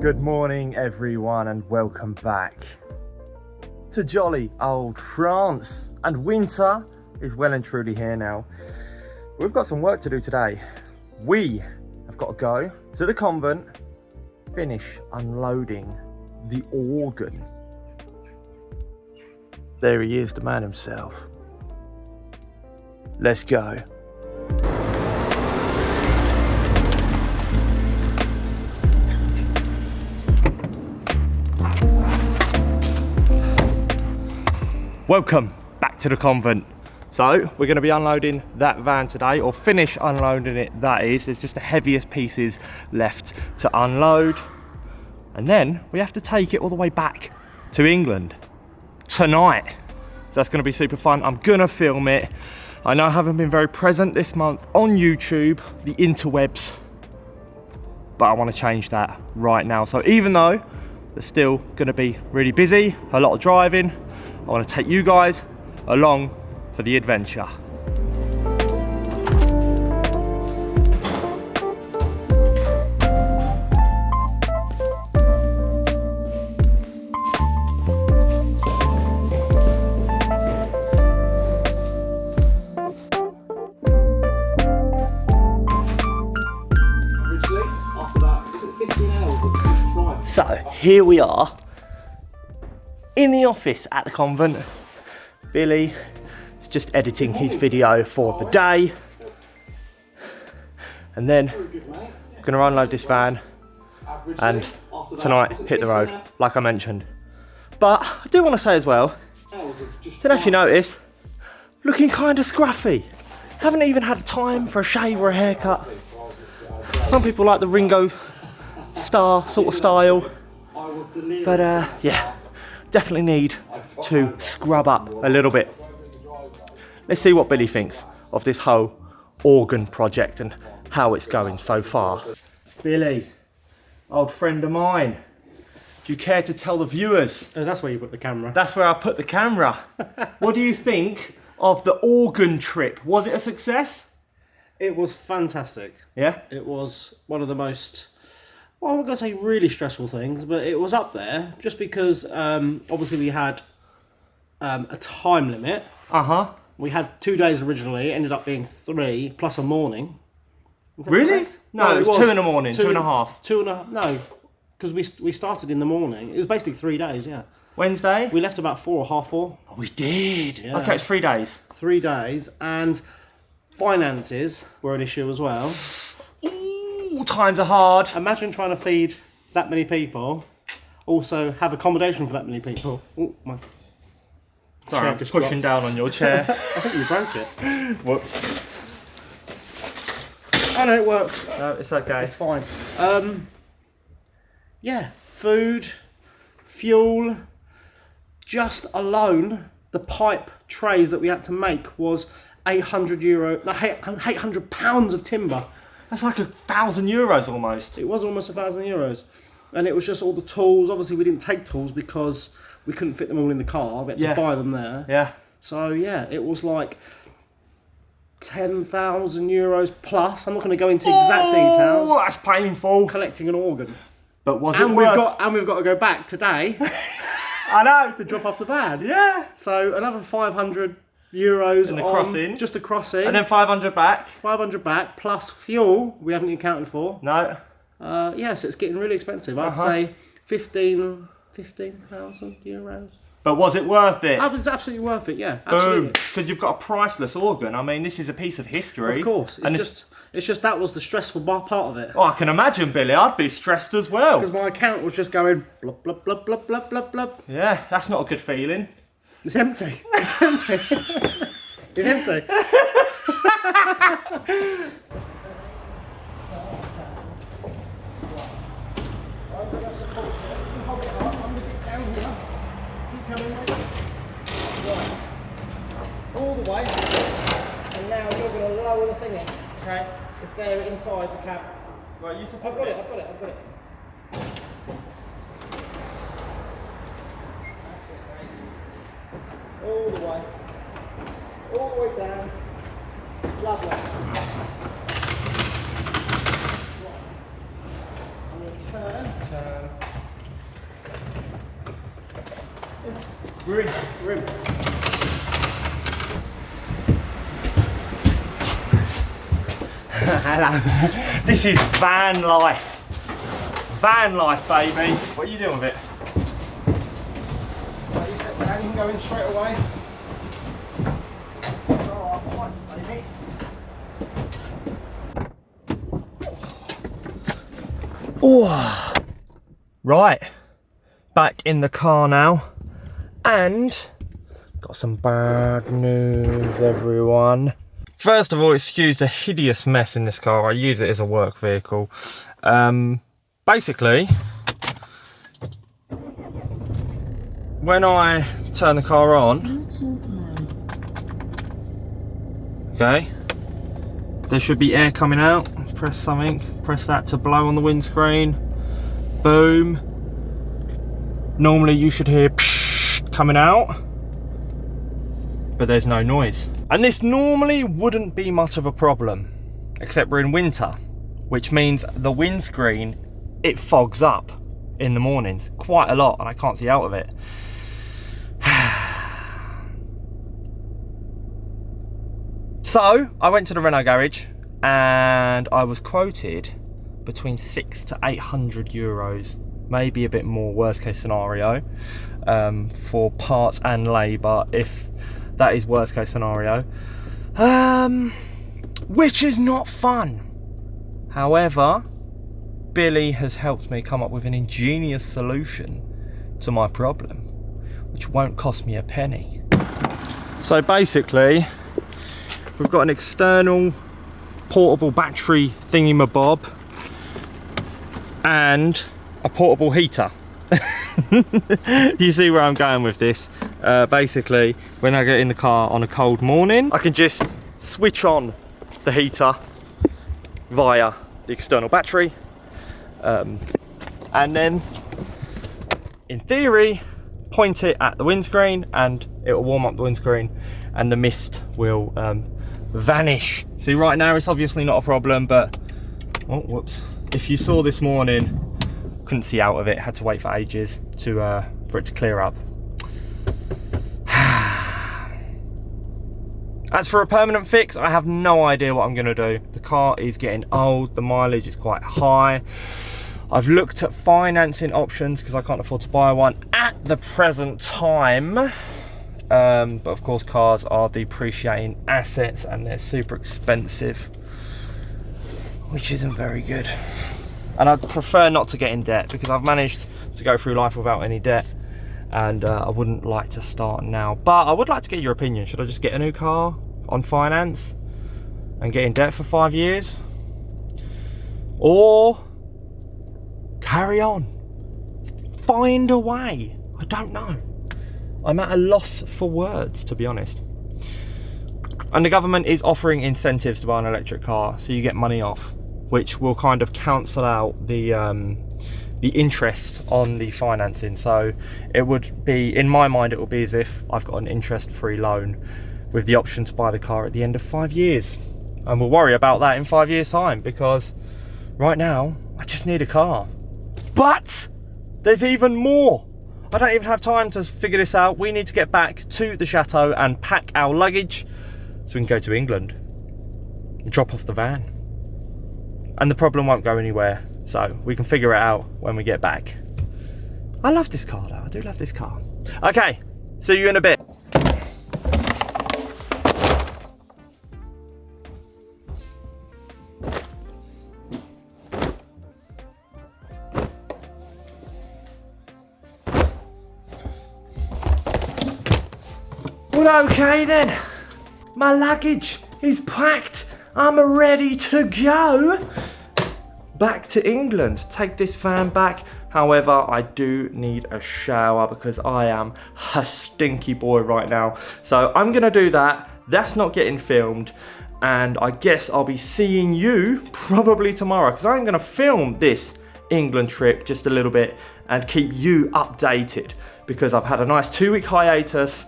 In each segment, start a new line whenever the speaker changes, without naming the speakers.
Good morning everyone and welcome back to jolly old France, and winter is well and truly here now. We've got some work to do today. We have got to go to the convent, finish unloading the organ. There he is, the man himself. Let's go. Welcome back to the convent. So we're going to be unloading that van today, or finish unloading it, that is. There's just the heaviest pieces left to unload. And then we have to take it all the way back to England tonight. So that's going to be super fun. I'm going to film it. I know I haven't been very present this month on YouTube, the interwebs, but I want to change that right now. So even though it's still going to be really busy, a lot of driving, I want to take you guys along for the adventure. So here we are in the office at the convent. Billy is just editing his video for the day. And then I'm gonna unload this van and tonight hit the road, like I mentioned. But I do want to say as well, don't know if you notice, looking kind of scruffy. Haven't even had time for a shave or a haircut. Some people like the Ringo Starr sort of style. But yeah, definitely need to scrub up a little bit. Let's see what Billy thinks of this whole organ project and how it's going so far. Billy, old friend of mine, do you care to tell the viewers?
Oh, that's where you put the camera.
That's where I put the camera. What do you think of the organ trip? Was it a success?
It was fantastic.
Yeah?
It was one of the most, well, I'm not going to say really stressful things, but it was up there just because obviously we had a time limit.
Uh-huh.
We had 2 days originally, it ended up being 3 plus a morning.
Really?
Correct?
No, it was 2 in the morning, 2.5.
2.5, no, because we started in the morning. It was basically 3 days, yeah.
Wednesday?
We left about 4 or half 4.
Oh, we did.
Yeah.
Okay, it's 3 days.
3 days, and finances were an issue as well.
Ooh, times are hard.
Imagine trying to feed that many people, also have accommodation for that many people. Ooh, my
Sorry,
chair
I'm
just
pushing
dropped.
down on your chair.
I think you broke it.
Whoops.
Oh no, it works.
No, it's okay.
It's fine. Yeah, food, fuel, just alone, the pipe trays that we had to make was £800 of timber.
That's like €1,000 almost.
It was almost €1,000. And it was just all the tools. Obviously we didn't take tools because we couldn't fit them all in the car. We had to buy them there.
Yeah.
So yeah, it was like €10,000 plus. I'm not going to go into exact details.
Oh, that's painful.
Collecting an organ.
But was
And
it
we've
worth?
got to go back today
I know.
to drop off the van.
Yeah.
So another €500
And the
on
crossing.
just a crossing.
And then 500 back.
500 back plus fuel we haven't accounted for.
No.
Yes, it's getting really expensive. I'd say €15,000.
But was it worth it?
That was absolutely worth it. Yeah,
Boom.
absolutely.
Because you've got a priceless organ. I mean, this is a piece of history.
Of course.
And
It's just that was the stressful part of it.
Oh, I can imagine, Billy. I'd be stressed as well.
Because my account was just going blub blub blub blub blub blub blub.
Yeah, that's not a good feeling.
It's empty. It's empty. It's empty. All the way, and now you're going to lower the thing in. Okay. It's there inside the cab.
Right, you
I've got it. That's it, mate. All the way. All the way down. Lovely. Right. I'm going to turn. We're in.
Hello. This is van life. Van life, baby. What are you doing with it?
Right, you sit down, you can go in straight away. Alright, baby.
Oh, right. Back in the car now. And got some bad news, everyone. First of all, excuse the hideous mess in this car. I use it as a work vehicle. Basically, when I turn the car on, okay, there should be air coming out. Press something, press that to blow on the windscreen. Boom. Normally you should hear coming out, but there's no noise. And this normally wouldn't be much of a problem, except we're in winter, which means the windscreen, it fogs up in the mornings quite a lot and I can't see out of it. So I went to the Renault garage and I was quoted between 600 to 800 euros, maybe a bit more, worst case scenario, for parts and labour, if that is worst case scenario, which is not fun. However, Billy has helped me come up with an ingenious solution to my problem, which won't cost me a penny. So basically, we've got an external portable battery thingy-mabob and a portable heater. You see where I'm going with this. Basically, when I get in the car on a cold morning, I can just switch on the heater via the external battery, and then in theory point it at the windscreen and it will warm up the windscreen and the mist will vanish. See, right now it's obviously not a problem, but oh whoops, if you saw this morning, couldn't see out of it, had to wait for ages to for it to clear up. As for a permanent fix, I have no idea what I'm going to do. The car is getting old, the mileage is quite high. I've looked at financing options because I can't afford to buy one at the present time. But of course, cars are depreciating assets and they're super expensive, which isn't very good. And I'd prefer not to get in debt because I've managed to go through life without any debt, and I wouldn't like to start now. But I would like to get your opinion. Should I just get a new car on finance and get in debt for 5 years? Or carry on? Find a way? I don't know. I'm at a loss for words, to be honest. And the government is offering incentives to buy an electric car, so you get money off, which will kind of cancel out the interest on the financing. So it would be, in my mind, it would be as if I've got an interest-free loan with the option to buy the car at the end of 5 years. And we'll worry about that in 5 years' time, because right now I just need a car. But there's even more. I don't even have time to figure this out. We need to get back to the chateau and pack our luggage so we can go to England and drop off the van. And the problem won't go anywhere, so we can figure it out when we get back. I love this car though, I do love this car. Okay, see you in a bit. Well, okay then. My luggage is packed. I'm ready to go back to England. Take this van back. However, I do need a shower because I am a stinky boy right now. So I'm gonna do that. That's not getting filmed. And I guess I'll be seeing you probably tomorrow, because I'm gonna film this England trip just a little bit and keep you updated, because I've had a nice 2-week hiatus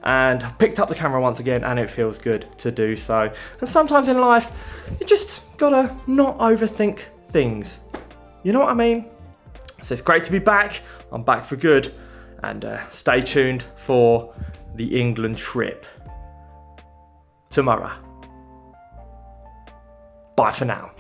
and picked up the camera once again, and it feels good to do so. And sometimes in life, you just gotta not overthink things. You know what I mean? So it's great to be back. I'm back for good. And stay tuned for the England trip tomorrow. Bye for now.